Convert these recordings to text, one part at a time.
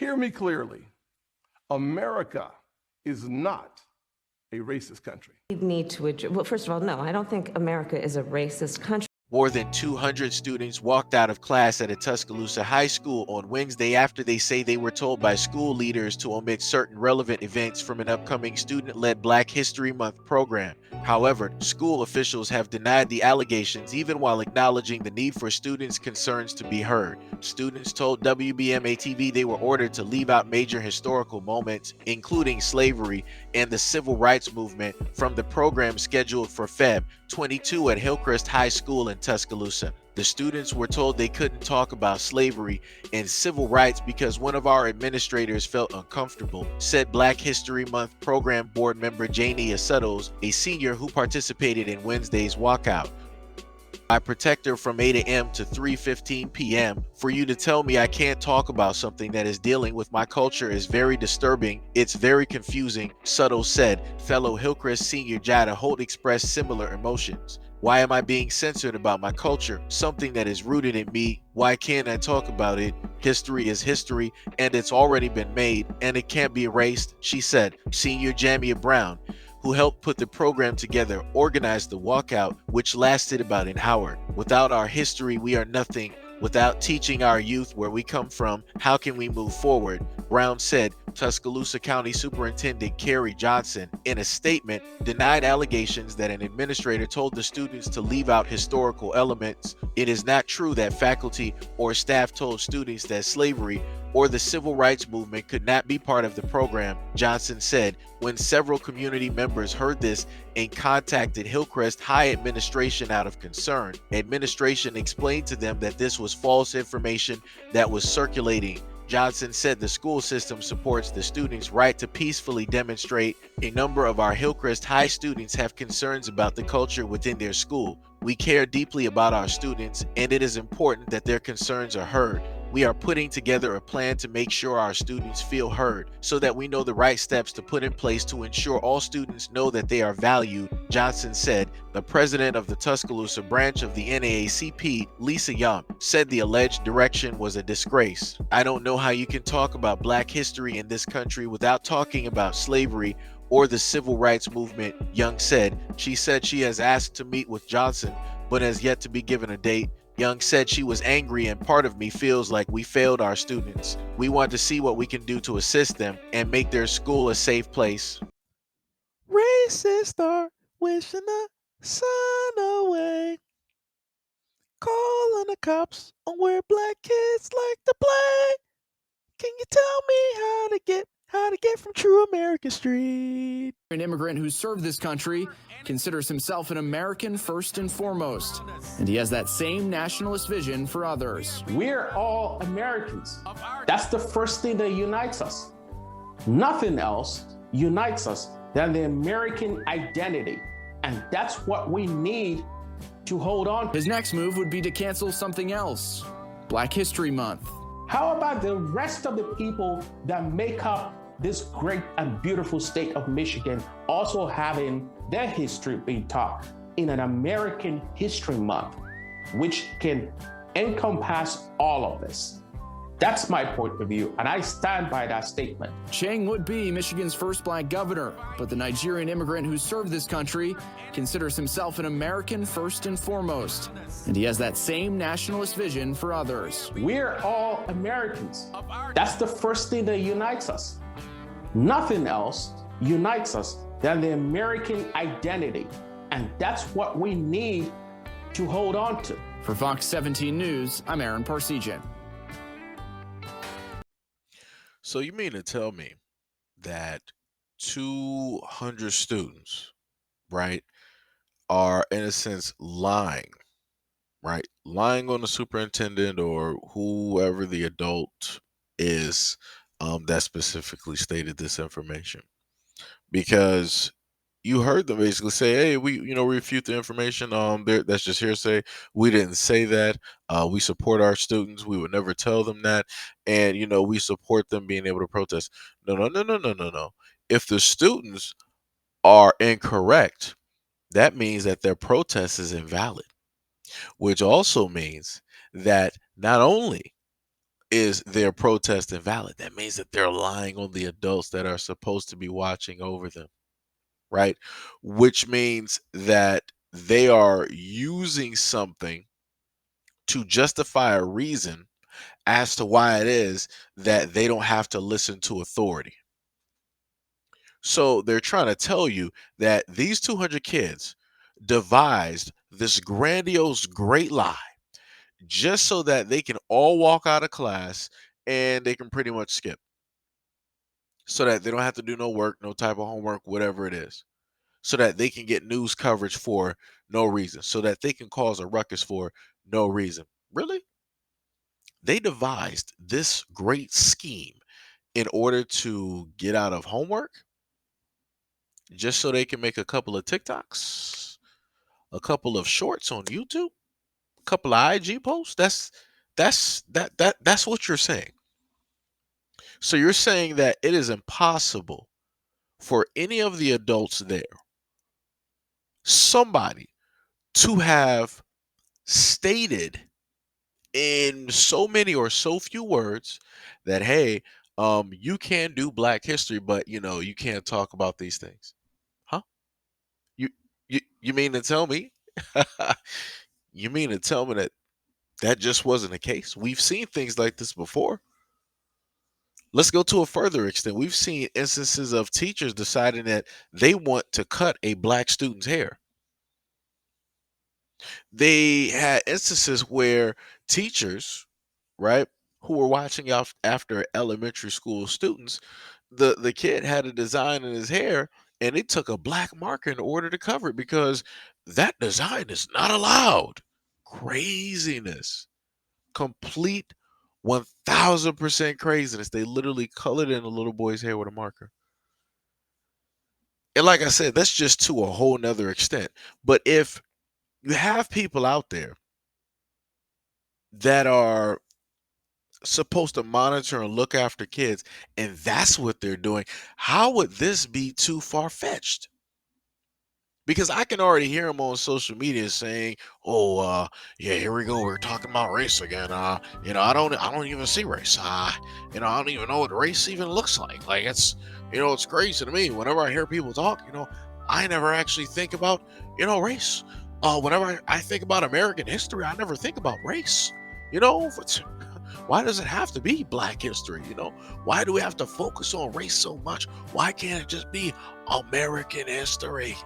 Hear me clearly. America is not a racist country. We need to address, well, first of all, no, I don't think America is a racist country. More than 200 students walked out of class at a Tuscaloosa high school on Wednesday after they say they were told by school leaders to omit certain relevant events from an upcoming student-led Black History Month program. However, school officials have denied the allegations even while acknowledging the need for students' concerns to be heard. Students told WBMA-TV they were ordered to leave out major historical moments, including slavery and the civil rights movement, from the program scheduled for Feb 22 at Hillcrest High School in Tuscaloosa. The students were told they couldn't talk about slavery and civil rights because one of our administrators felt uncomfortable, said Black History Month program board member Janie Acetos, a senior who participated in Wednesday's walkout. I protect her from 8 a.m. to 3:15 p.m. For you to tell me I can't talk about something that is dealing with my culture is very disturbing. It's very confusing, Sutto said. Fellow Hillcrest senior Jada Holt expressed similar emotions. Why am I being censored about my culture? Something that is rooted in me. Why can't I talk about it? History is history, and it's already been made, and it can't be erased, she said. Senior Jamia Brown, who helped put the program together, organized the walkout, which lasted about an hour. Without our history, we are nothing. Without teaching our youth where we come from, how can we move forward? Brown said. Tuscaloosa County Superintendent Kerry Johnson, in a statement, denied allegations that an administrator told the students to leave out historical elements. It is not true that faculty or staff told students that slavery or the civil rights movement could not be part of the program, Johnson said. When several community members heard this and contacted Hillcrest High administration out of concern, administration explained to them that this was false information that was circulating. Johnson said the school system supports the students' right to peacefully demonstrate. A number of our Hillcrest High students have concerns about the culture within their school. We care deeply about our students, and it is important that their concerns are heard. We are putting together a plan to make sure our students feel heard so that we know the right steps to put in place to ensure all students know that they are valued, Johnson said. The president of the Tuscaloosa branch of the NAACP, Lisa Young, said the alleged direction was a disgrace. I don't know how you can talk about Black history in this country without talking about slavery or the civil rights movement, Young said. She said she has asked to meet with Johnson, but has yet to be given a date. Young said she was angry and part of me feels like we failed our students. We want to see what we can do to assist them and make their school a safe place. Racists are wishing the sun away, calling the cops on where Black kids like to play. Can you tell me how to get from True American Street? An immigrant who served this country considers himself an American first and foremost, and he has that same nationalist vision for others. We're all Americans. That's the first thing that unites us. Nothing else unites us than the American identity, and that's what we need to hold on to. His next move would be to cancel something else, Black History Month. How about the rest of the people that make up this great and beautiful state of Michigan also having their history being taught in an American History Month, which can encompass all of this? That's my point of view, and I stand by that statement. Chang would be Michigan's first Black governor, but the Nigerian immigrant who served this country considers himself an American first and foremost, and he has that same nationalist vision for others. We're all Americans. That's the first thing that unites us. Nothing else unites us than the American identity, and that's what we need to hold on to. For Fox 17 News, I'm Aaron Parsegian. So you mean to tell me that 200 students, right, are in a sense lying, right? Lying on the superintendent or whoever the adult is that specifically stated this information? Because you heard them basically say, "Hey, we refute the information. That's just hearsay. We didn't say that. We support our students. We would never tell them that, and we support them being able to protest." No, no, no, no, no, no, no. If the students are incorrect, that means that their protest is invalid, which also means that not only is their protest invalid? That means that they're lying on the adults that are supposed to be watching over them, right? Which means that they are using something to justify a reason as to why it is that they don't have to listen to authority. So they're trying to tell you that these 200 kids devised this grandiose, great lie just so that they can all walk out of class and they can pretty much skip, so that they don't have to do no work, no type of homework, whatever it is, so that they can get news coverage for no reason, so that they can cause a ruckus for no reason. Really? They devised this great scheme in order to get out of homework just so they can make a couple of TikToks, a couple of shorts on YouTube, a couple of IG posts. That's what you're saying. So you're saying that it is impossible for any of the adults there, somebody, to have stated in so many or so few words that, hey, you can do Black history, but you can't talk about these things. Huh? You mean to tell me? You mean to tell me that that just wasn't the case? We've seen things like this before. Let's go to a further extent. We've seen instances of teachers deciding that they want to cut a Black student's hair. They had instances where teachers, right, who were watching out after elementary school students, the kid had a design in his hair and they took a black marker in order to cover it because that design is not allowed. Craziness. Complete 1000% craziness. They literally colored in a little boy's hair with a marker. And like I said, that's just to a whole nother extent. But if you have people out there that are supposed to monitor and look after kids, and that's what they're doing, how would this be too far-fetched? Because I can already hear them on social media saying, "Oh, yeah, here we go. We're talking about race again. I don't even see race. I don't even know what race even looks like. Like it's crazy to me. Whenever I hear people talk, I never actually think about, race. Whenever I think about American history, I never think about race. Why does it have to be Black history? Why do we have to focus on race so much? Why can't it just be American history?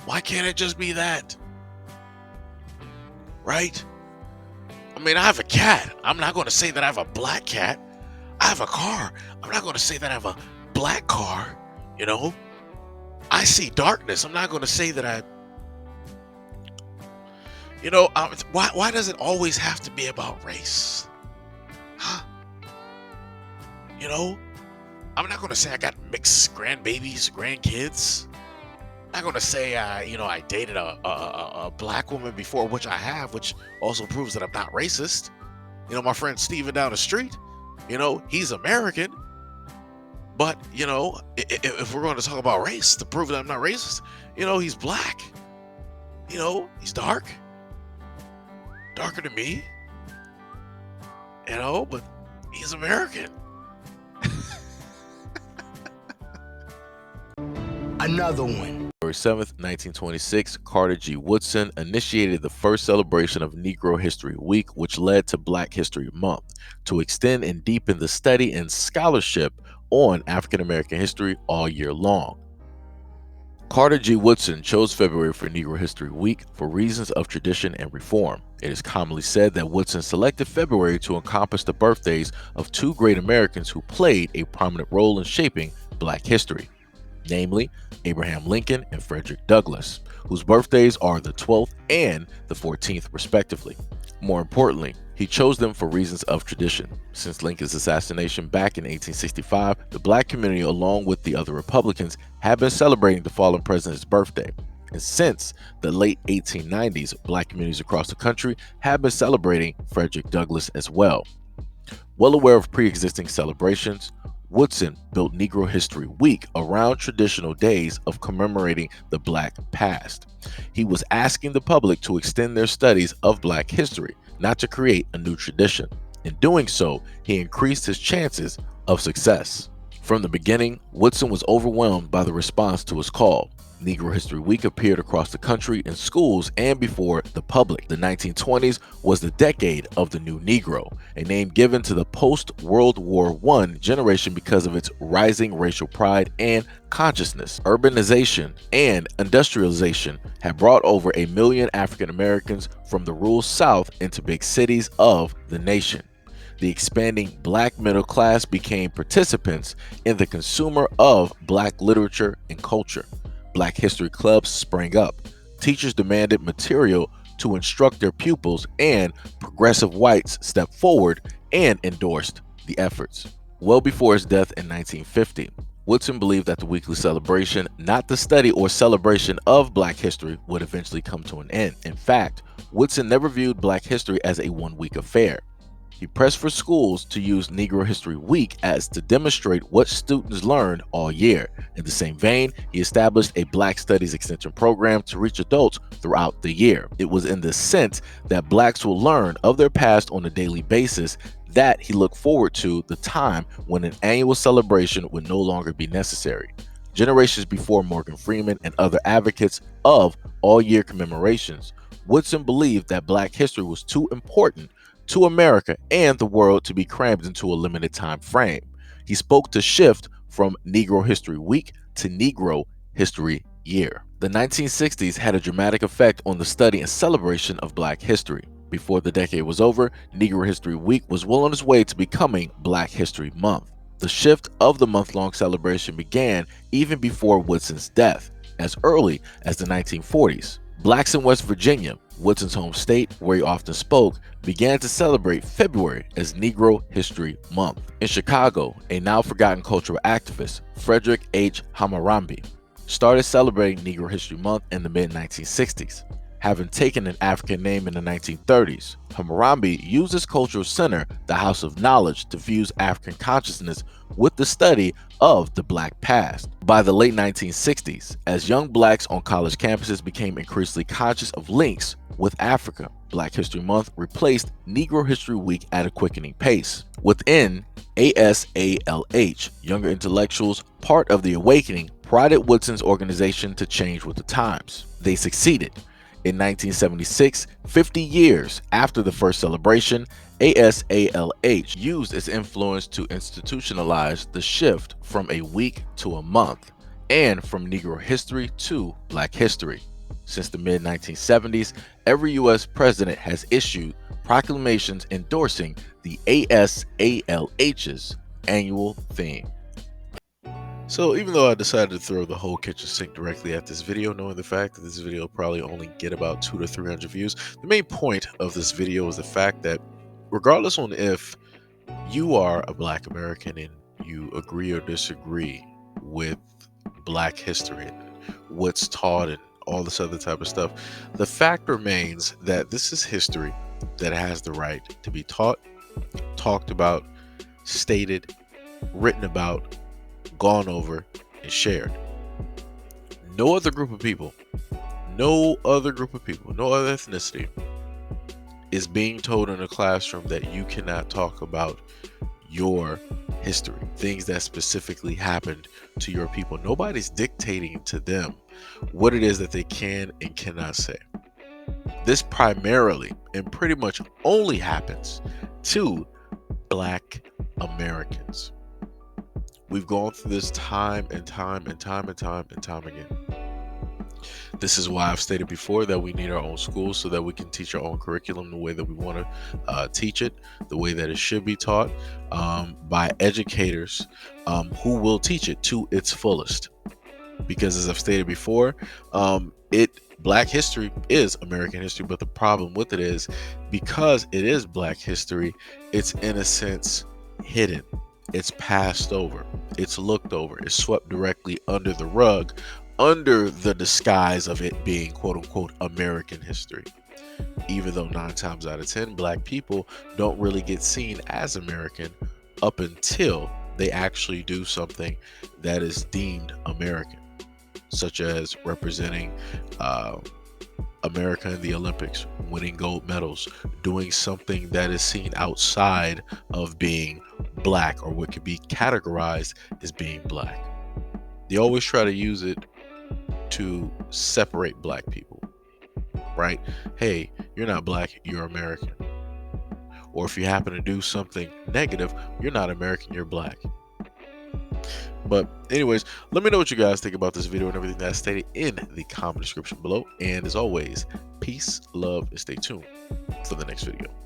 Why can't it just be that? Right? I mean, I have a cat. I'm not going to say that I have a black cat. I have a car. I'm not going to say that I have a black car. I see darkness. I'm not going to say that why does it always have to be about race? Huh? I'm not going to say I got mixed grandbabies, grandkids. I'm not going to say I dated a black woman before, which I have, which also proves that I'm not racist. My friend Steven down the street, he's American. But, if we're going to talk about race to prove that I'm not racist, he's black. He's darker than me. But he's American. Another one. February 7th, 1926, Carter G. Woodson initiated the first celebration of Negro History Week, which led to Black History Month, to extend and deepen the study and scholarship on African American history all year long. Carter G. Woodson chose February for Negro History Week for reasons of tradition and reform. It is commonly said that Woodson selected February to encompass the birthdays of two great Americans who played a prominent role in shaping Black history, namely Abraham Lincoln and Frederick Douglass, whose birthdays are the 12th and the 14th respectively. More importantly, he chose them for reasons of tradition. Since Lincoln's assassination back in 1865, the Black community, along with the other Republicans, had been celebrating the fallen president's birthday. And since the late 1890s, Black communities across the country have been celebrating Frederick Douglass as well. Well aware of pre-existing celebrations, Woodson built Negro History Week around traditional days of commemorating the Black past. He was asking the public to extend their studies of Black history, not to create a new tradition. In doing so, he increased his chances of success. From the beginning, Woodson was overwhelmed by the response to his call. Negro History Week appeared across the country in schools and before the public. The 1920s was the decade of the New Negro, a name given to the post-World War I generation because of its rising racial pride and consciousness. Urbanization and industrialization had brought over 1 million African Americans from the rural South into big cities of the nation. The expanding black middle class became participants in the consumer of black literature and culture. Black history clubs sprang up. Teachers demanded material to instruct their pupils, and progressive whites stepped forward and endorsed the efforts. Well before his death in 1950, Woodson believed that the weekly celebration, not the study or celebration of Black history, would eventually come to an end. In fact, Woodson never viewed Black history as a one-week affair. He pressed for schools to use Negro History Week as to demonstrate what students learned all year. In the same vein, he established a Black Studies Extension program to reach adults throughout the year. It was in this sense that Blacks will learn of their past on a daily basis that he looked forward to the time when an annual celebration would no longer be necessary. Generations before Morgan Freeman and other advocates of all-year commemorations, Woodson believed that Black history was too important to America and the world to be crammed into a limited time frame. He spoke to shift from Negro History Week to Negro History Year. The 1960s had a dramatic effect on the study and celebration of Black history. Before the decade was over, Negro History Week was well on its way to becoming Black History Month. The shift of the month-long celebration began even before Woodson's death, as early as the 1940s. Blacks in West Virginia, Woodson's home state where he often spoke, began to celebrate February as Negro History Month. In Chicago, a now forgotten cultural activist, Frederick H. Hammurabi, started celebrating Negro History Month in the mid-1960s. Having taken an African name in the 1930s, Hammurabi used his cultural center, the House of Knowledge, to fuse African consciousness with the study of the Black past. By the late 1960s, as young Blacks on college campuses became increasingly conscious of links with Africa, Black History Month replaced Negro History Week at a quickening pace. Within ASALH, younger intellectuals, part of the awakening, prodded Woodson's organization to change with the times. They succeeded. In 1976, 50 years after the first celebration, ASALH used its influence to institutionalize the shift from a week to a month and from Negro history to Black history. Since the mid-1970s, every U.S. president has issued proclamations endorsing the ASALH's annual theme. So even though I decided to throw the whole kitchen sink directly at this video, knowing the fact that this video will probably only get about 200 to 300 views, the main point of this video is the fact that regardless on if you are a Black American and you agree or disagree with Black history and what's taught and all this other type of stuff, the fact remains that this is history that has the right to be taught, talked about, stated, written about, gone over, and shared. No other group of people, no other ethnicity is being told in a classroom that you cannot talk about your history, things that specifically happened to your people. Nobody's dictating to them what it is that they can and cannot say. This primarily and pretty much only happens to Black Americans. We've gone through this time and time again. This is why I've stated before that we need our own schools so that we can teach our own curriculum the way that we want to teach it, the way that it should be taught, by educators who will teach it to its fullest. Because as I've stated before, Black history is American history, but the problem with it is because it is Black history, it's in a sense hidden. It's passed over, it's looked over, it's swept directly under the rug, under the disguise of it being quote unquote American history. Even though 9 times out of 10 Black people don't really get seen as American up until they actually do something that is deemed American, such as representing America in the Olympics, winning gold medals, doing something that is seen outside of being black or what could be categorized as being black. They always try to use it to separate black people, right? Hey, you're not black, you're American. Or if you happen to do something negative, you're not American, you're black. But anyways, let me know what you guys think about this video and everything that's stated in the comment description below. And as always, peace, love, and stay tuned for the next video.